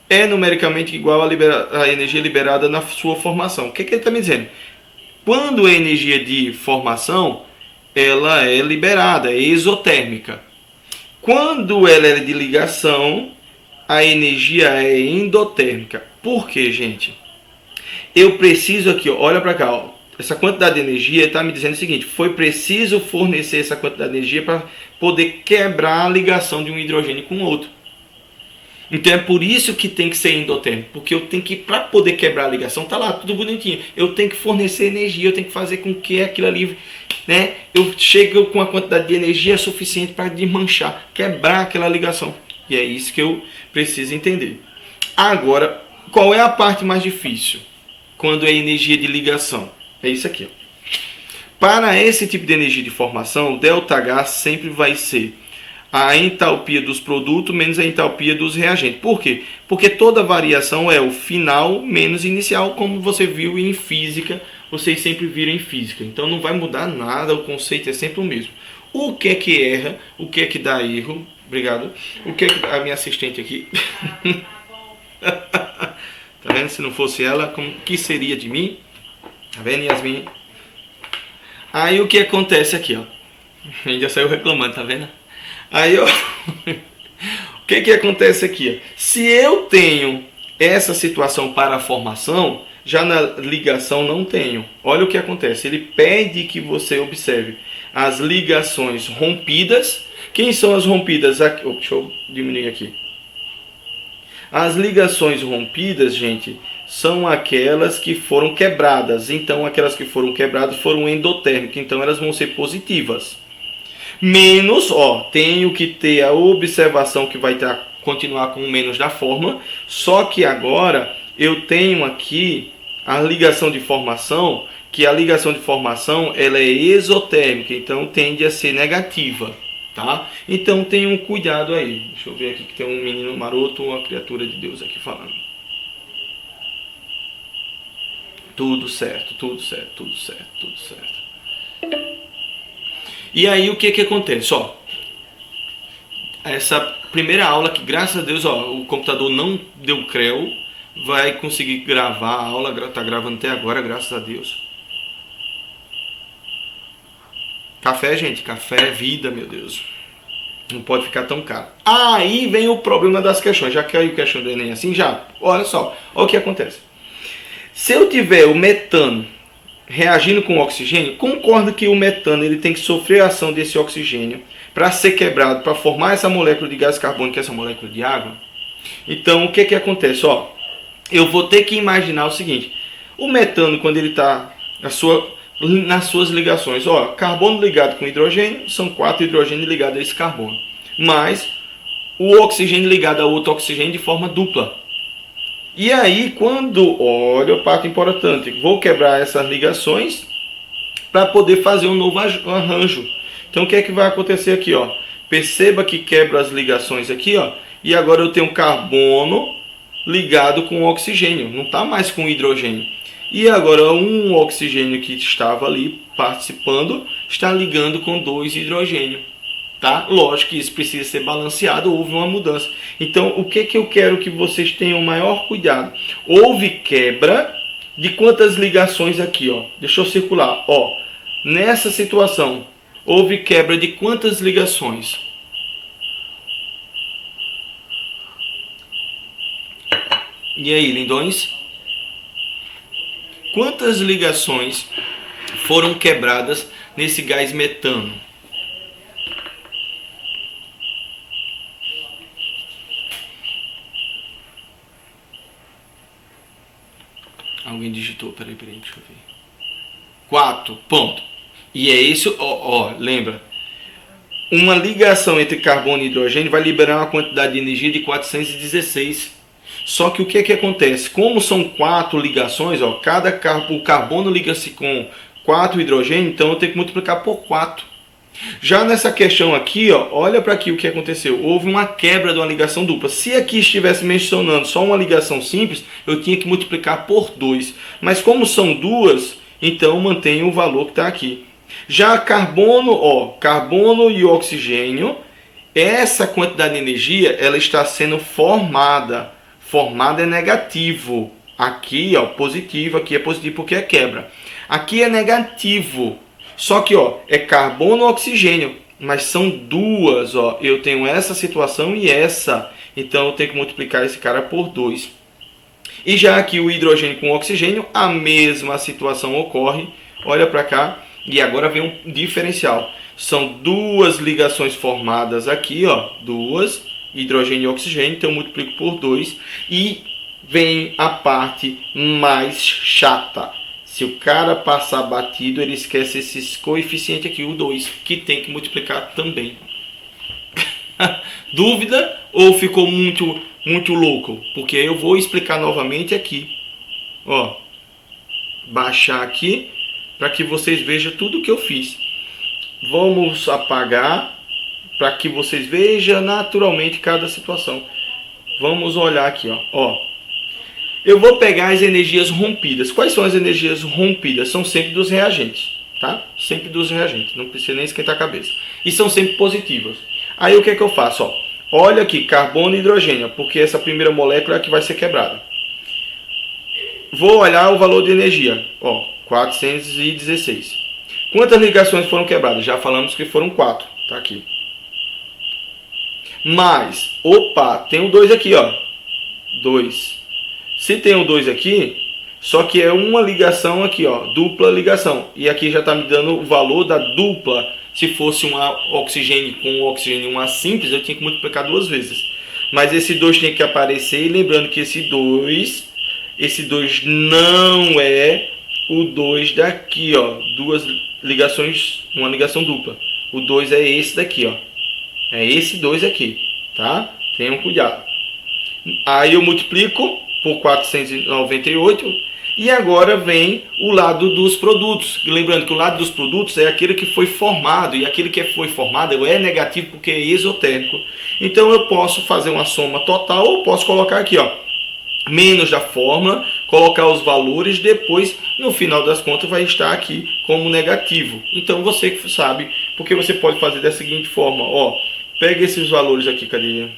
é numericamente igual à energia liberada na sua formação. O que ele está me dizendo? Quando a energia de formação, ela é liberada, é exotérmica. Quando ela é de ligação, a energia é endotérmica. Por quê, gente? Eu preciso aqui, ó, olha para cá, ó. Essa quantidade de energia está me dizendo o seguinte: foi preciso fornecer essa quantidade de energia para poder quebrar a ligação de um hidrogênio com o outro. Então é por isso que tem que ser endotérmico, porque eu tenho que, para poder quebrar a ligação, tá lá tudo bonitinho, eu tenho que fornecer energia, eu tenho que fazer com que aquilo ali, né, eu chegue com a quantidade de energia suficiente para desmanchar, quebrar aquela ligação. E é isso que eu preciso entender. Agora, qual é a parte mais difícil quando é energia de ligação? É isso aqui. Ó. Para esse tipo de energia de formação, ΔH sempre vai ser a entalpia dos produtos menos a entalpia dos reagentes. Por quê? Porque toda variação é o final menos inicial, como você viu em física, vocês sempre viram em física. Então não vai mudar nada, o conceito é sempre o mesmo. O que é que erra, o que é que dá erro, obrigado, o que é que a minha assistente aqui... Tá vendo? Se não fosse ela, como que seria de mim? Tá vendo, Yasmin? Aí o que acontece aqui, ó. Ainda saiu reclamando, tá vendo? Aí, ó. O que acontece aqui, ó? Se eu tenho essa situação para a formação, já na ligação não tenho. Olha o que acontece. Ele pede que você observe as ligações rompidas. Quem são as rompidas? Aqui, deixa eu diminuir aqui. As ligações rompidas, gente, são aquelas que foram quebradas. Então, aquelas que foram quebradas foram endotérmicas. Então, elas vão ser positivas. Menos, ó, tenho que ter a observação que vai continuar com o menos da fórmula. Só que agora eu tenho aqui a ligação de formação, que a ligação de formação ela é exotérmica, então tende a ser negativa, tá? Então tenham cuidado aí. Deixa eu ver aqui que tem um menino maroto, uma criatura de Deus aqui falando. Tudo certo, tudo certo, tudo certo, tudo certo. E aí o que que acontece? Ó, essa primeira aula que graças a Deus, ó, o computador não deu creu, vai conseguir gravar a aula, tá gravando até agora, graças a Deus. Café, gente, café é vida, meu Deus. Não pode ficar tão caro. Aí vem o problema das questões. Já caiu a questão do Enem assim? Já. Olha só, olha o que acontece. Se eu tiver o metano reagindo com o oxigênio, concordo que o metano ele tem que sofrer a ação desse oxigênio para ser quebrado, para formar essa molécula de gás carbônico, essa molécula de água. Então, o que que acontece? Ó, eu vou ter que imaginar o seguinte. O metano, quando ele está nas suas ligações, ó, carbono ligado com hidrogênio, são 4 hidrogênios ligados a esse carbono. Mas o oxigênio ligado a outro oxigênio de forma dupla. E aí, quando, olha o parte importante, vou quebrar essas ligações para poder fazer um novo arranjo. Então, o que é que vai acontecer aqui, ó? Perceba que quebra as ligações aqui, ó, e agora eu tenho carbono ligado com oxigênio, não está mais com hidrogênio. E agora um oxigênio que estava ali participando está ligando com 2 hidrogênios. Tá? Lógico que isso precisa ser balanceado, houve uma mudança. Então, o que eu quero que vocês tenham maior cuidado? Houve quebra de quantas ligações aqui, ó? Deixa eu circular, ó. Nessa situação, houve quebra de quantas ligações? E aí, lindões? Quantas ligações foram quebradas nesse gás metano? Alguém digitou, peraí, deixa eu ver. 4, ponto. E é isso, ó, lembra. Uma ligação entre carbono e hidrogênio vai liberar uma quantidade de energia de 416. Só que o que acontece? Como são 4 ligações, ó, o carbono liga-se com 4 hidrogênios, então eu tenho que multiplicar por 4. Já nessa questão aqui, ó, olha para aqui o que aconteceu. Houve uma quebra de uma ligação dupla. Se aqui estivesse mencionando só uma ligação simples, eu tinha que multiplicar por 2. Mas como são duas, então mantenho o valor que está aqui. Já carbono, ó, carbono e oxigênio, essa quantidade de energia ela está sendo formada. Formada é negativo. Aqui, ó, positivo, aqui é positivo porque é quebra. Aqui é negativo. Só que, ó, é carbono e oxigênio, mas são duas, ó. Eu tenho essa situação e essa. Então eu tenho que multiplicar esse cara por 2. E já aqui o hidrogênio com o oxigênio, a mesma situação ocorre. Olha para cá. E agora vem um diferencial. São duas ligações formadas aqui, ó, duas, hidrogênio e oxigênio, então eu multiplico por 2 e vem a parte mais chata. Se o cara passar batido, ele esquece esse coeficiente aqui, o 2, que tem que multiplicar também. Dúvida ou ficou muito louco? Porque eu vou explicar novamente aqui. Ó, baixar aqui para que vocês vejam tudo o que eu fiz. Vamos apagar para que vocês vejam naturalmente cada situação. Vamos olhar aqui, ó. Eu vou pegar as energias rompidas. Quais são as energias rompidas? São sempre dos reagentes, tá? Sempre dos reagentes, não precisa nem esquentar a cabeça. E são sempre positivas. Aí o que é que eu faço? Ó, olha aqui, carbono e hidrogênio, porque essa primeira molécula é a que vai ser quebrada. Vou olhar o valor de energia, ó, 416. Quantas ligações foram quebradas? Já falamos que foram 4, tá aqui. Mas, opa, tem um 2 aqui, ó. 2. Se tem um 2 aqui, só que é uma ligação aqui, ó, dupla ligação. E aqui já está me dando o valor da dupla. Se fosse um oxigênio com oxigênio uma simples, eu tinha que multiplicar 2 vezes. Mas esse 2 tinha que aparecer, e lembrando que esse 2 não é o 2 daqui, ó. Duas ligações, uma ligação dupla. O 2 é esse daqui, ó. É esse 2 aqui, tá? Tenham cuidado. Aí eu multiplico por 498. E agora vem o lado dos produtos. Lembrando que o lado dos produtos é aquele que foi formado, e aquele que foi formado é negativo porque é esotérico. Então eu posso fazer uma soma total, ou posso colocar aqui, ó, menos da fórmula, colocar os valores, depois no final das contas vai estar aqui como negativo. Então você que sabe, porque você pode fazer da seguinte forma, ó, pega esses valores aqui, cadê?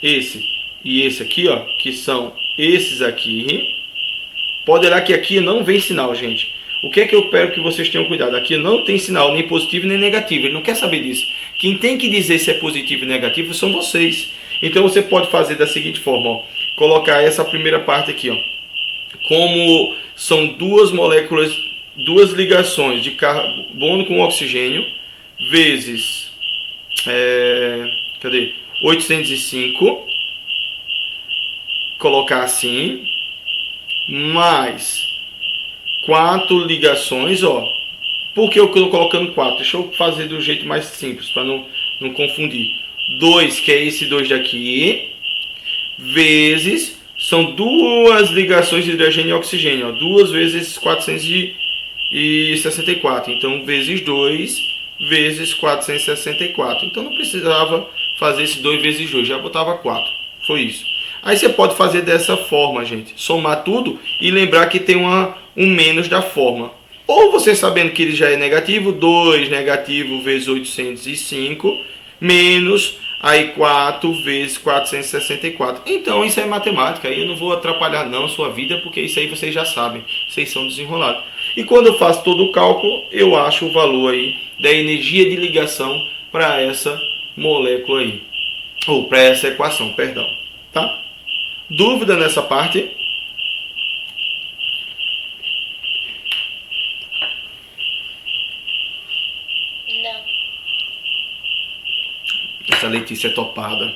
Esse e esse aqui, ó, que são esses aqui. Pode olhar que aqui não vem sinal, gente. O que é que eu quero que vocês tenham cuidado? Aqui não tem sinal nem positivo nem negativo. Ele não quer saber disso. Quem tem que dizer se é positivo e negativo são vocês. Então você pode fazer da seguinte forma, ó, colocar essa primeira parte aqui, ó, como são duas moléculas, duas ligações de carbono com oxigênio, vezes 805, colocar assim, mais 4 ligações, ó. Por que eu estou colocando 4? Deixa eu fazer do jeito mais simples, para não confundir. 2, que é esse 2 daqui, vezes, são duas ligações de hidrogênio e oxigênio, ó, 2 vezes 464, então vezes 2 vezes 464, então não precisava fazer esse 2 vezes 2, já botava 4, foi isso. Aí você pode fazer dessa forma, gente, somar tudo e lembrar que tem um menos da forma. Ou você sabendo que ele já é negativo, 2 negativo vezes 805, menos aí 4 vezes 464. Então isso é matemática, aí eu não vou atrapalhar não a sua vida, porque isso aí vocês já sabem, vocês são desenrolados. E quando eu faço todo o cálculo, eu acho o valor aí da energia de ligação para essa molécula aí, ou para essa equação, perdão, tá? Dúvida nessa parte? Não. Essa Letícia é topada.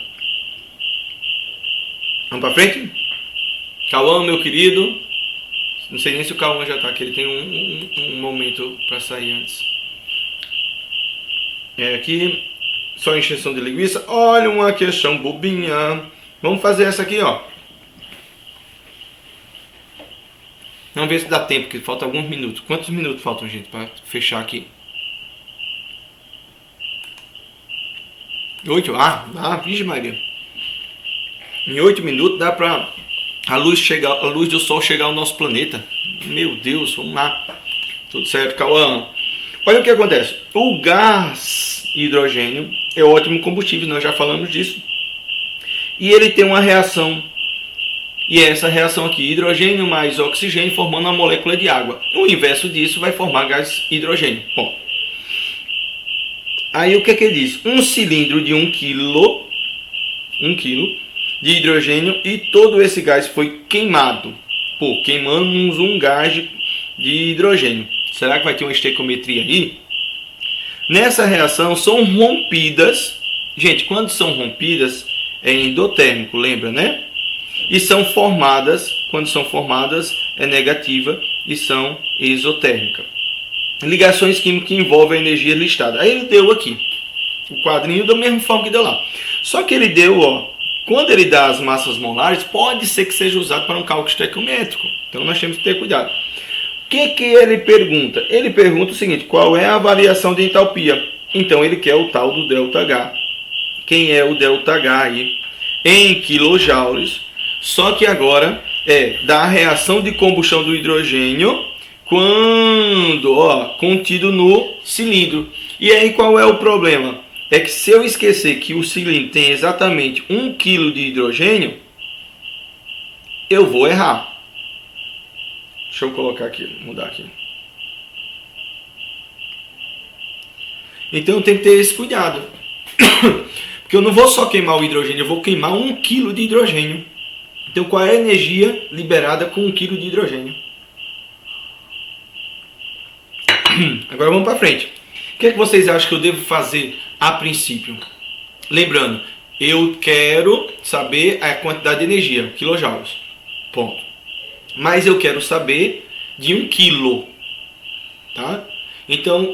Vamos pra frente? Cauã, meu querido. Não sei nem se o Cauã já tá aqui. Ele tem um momento para sair antes. Aqui, só encheção de linguiça. Olha uma questão bobinha. Vamos fazer essa aqui, ó. Vamos ver se dá tempo, porque falta alguns minutos. Quantos minutos faltam, gente, para fechar aqui? 8? Vixe Maria. Em 8 minutos dá para a luz do sol chegar ao nosso planeta. Meu Deus, vamos lá. Tudo certo, Cauã. Olha o que acontece. O gás hidrogênio é ótimo combustível, nós já falamos disso. E ele tem uma reação. E essa reação aqui, hidrogênio mais oxigênio, formando uma molécula de água. O inverso disso vai formar gás hidrogênio. Bom. Aí o que é que ele diz? Um cilindro de 1 quilo de hidrogênio e todo esse gás foi queimado. Pô, queimamos um gás de hidrogênio. Será que vai ter uma estequiometria aí? Nessa reação são rompidas. Gente, quando são rompidas é endotérmico, lembra, né? E são formadas, quando são formadas é negativa e são exotérmica. Ligações químicas que envolvem a energia listada. Aí ele deu aqui o quadrinho da mesma forma que deu lá. Só que ele deu, ó, quando ele dá as massas molares, pode ser que seja usado para um cálculo estequiométrico. Então nós temos que ter cuidado. O que ele pergunta? Ele pergunta o seguinte: qual é a variação de entalpia? Então ele quer o tal do ΔH. Quem é o ΔH aí? Em quilojoules. Só que agora é da reação de combustão do hidrogênio quando, ó, contido no cilindro. E aí qual é o problema? É que se eu esquecer que o cilindro tem exatamente 1 kg de hidrogênio, eu vou errar. Deixa eu colocar aqui, mudar aqui. Então eu tenho que ter esse cuidado. Porque eu não vou só queimar o hidrogênio, eu vou queimar 1 kg de hidrogênio. Então qual é a energia liberada com 1 kg de hidrogênio? Agora vamos para frente. O que é que vocês acham que eu devo fazer a princípio? Lembrando, eu quero saber a quantidade de energia, quilojoules. Ponto. Mas eu quero saber de 1 quilo. Tá? Então,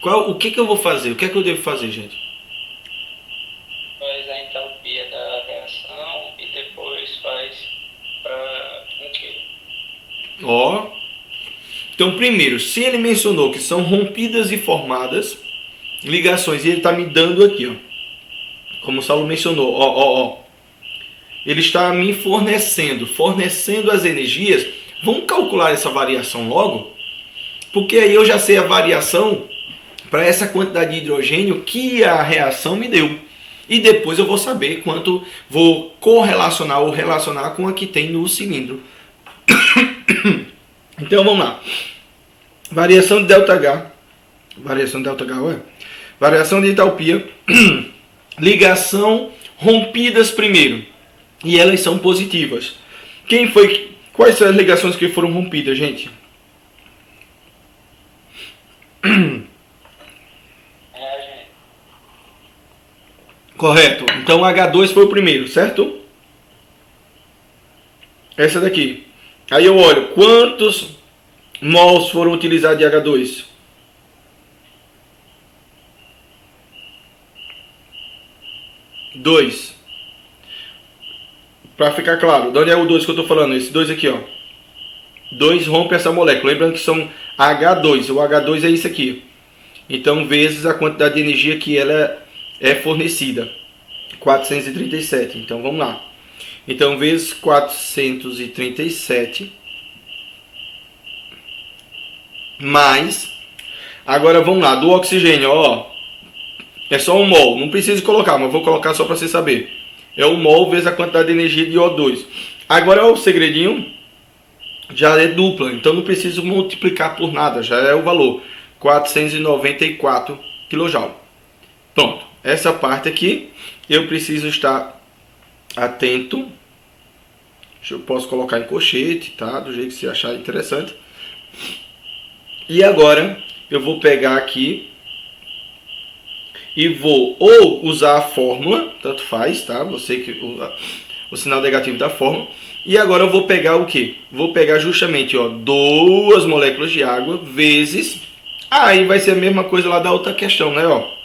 o que eu vou fazer? O que é que eu devo fazer, gente? Faz a entalpia da reação e depois faz para 1 quilo. Ó. Então, primeiro, se ele mencionou que são rompidas e formadas ligações, e ele está me dando aqui, ó, como o Saulo mencionou, ó. Ele está me fornecendo as energias. Vamos calcular essa variação logo, porque aí eu já sei a variação para essa quantidade de hidrogênio que a reação me deu. E depois eu vou saber quanto vou correlacionar ou relacionar com a que tem no cilindro. Então vamos lá. Variação de ΔH. Variação de ΔH, ué. Variação de entalpia. Ligação rompidas primeiro. E elas são positivas. Quais são as ligações que foram rompidas, gente? Correto. Então H2 foi o primeiro, certo? Essa daqui. Aí eu olho quantos mols foram utilizados de H2. Dois. Para ficar claro, de onde é o 2 que eu estou falando? Esse 2 aqui, ó. 2 rompe essa molécula. Lembrando que são H2. O H2 é isso aqui. Então, vezes a quantidade de energia que ela é fornecida. 437. Então, vamos lá. Então, vezes 437. Mais. Agora, vamos lá. Do oxigênio, ó. É só 1 mol. Não preciso colocar, mas vou colocar só para você saber. É 1 mol vezes a quantidade de energia de O2. Agora, o segredinho já é dupla. Então, não preciso multiplicar por nada. Já é o valor. 494 kJ. Pronto. Essa parte aqui, eu preciso estar atento. Eu posso colocar em colchete, tá? Do jeito que você achar interessante. E agora, eu vou pegar aqui e vou ou usar a fórmula, tanto faz, tá? Você que usa o sinal negativo da fórmula. E agora eu vou pegar o quê? Vou pegar justamente, ó, 2 moléculas de água vezes... Aí vai ser a mesma coisa lá da outra questão, né, ó?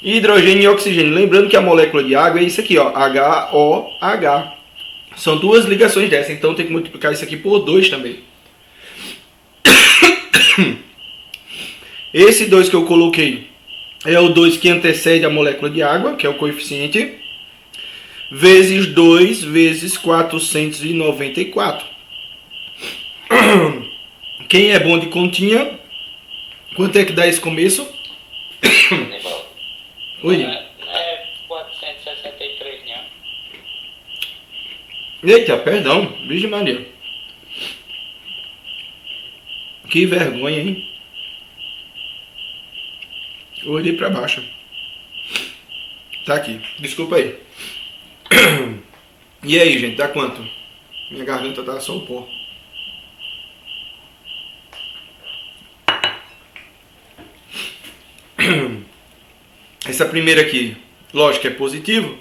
Hidrogênio e oxigênio. Lembrando que a molécula de água é isso aqui, ó, HOH. São 2 ligações dessa, então tem que multiplicar isso aqui por 2 também. Esse 2 que eu coloquei é o 2 que antecede a molécula de água, que é o coeficiente, vezes 2 vezes 494. Quem é bom de continha, quanto é que dá esse começo? Oi. É 463, né? Eita, perdão, Virgem Maria. Que vergonha, hein? Eu olhei pra baixo. Tá aqui, desculpa aí. E aí, gente, dá quanto? Minha garganta tá só um pó. Essa primeira aqui, lógico, é positivo.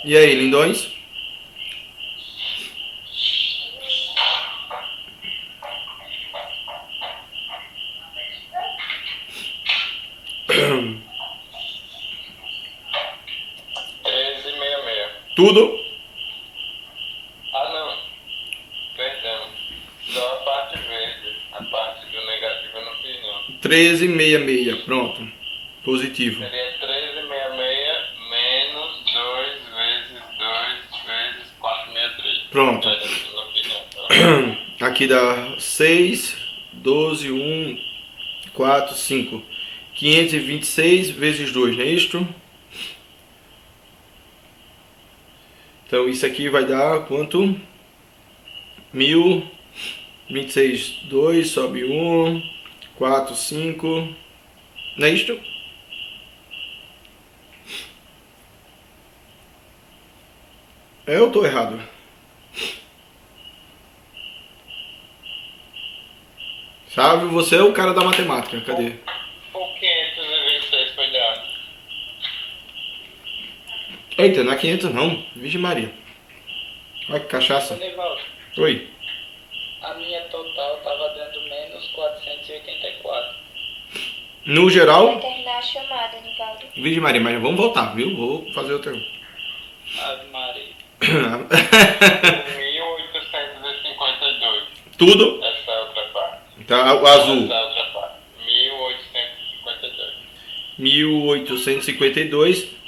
E aí, lindões? Tudo? Ah, não. Perdão. Só a parte verde. A parte do negativo eu não fiz, não. 1366. Pronto. Positivo. Seria 1366 menos 2 vezes 2 vezes 463. Pronto. Eu não fiz, não. Aqui dá 6, 12, 1, 4, 5. 526 vezes 2, não é isto? Então isso aqui vai dar quanto? 1026, 2, sobe 1, 4, 5. Não é isto? Eu estou errado. Sabe, você é o cara da matemática, cadê? O 526 foi dado. Eita, não é 500 não, Virgem Maria. Olha que cachaça. Nivaldo, Oi. A minha total tava dando menos 484. No Vai geral, terminar a chamada, Nivaldo. Virgem Maria, mas vamos voltar, viu? Vou fazer outra. Ave Maria. 1852. Tudo? Essa é outra parte. Tá, o azul. Essa é outra parte. 1852. 1852.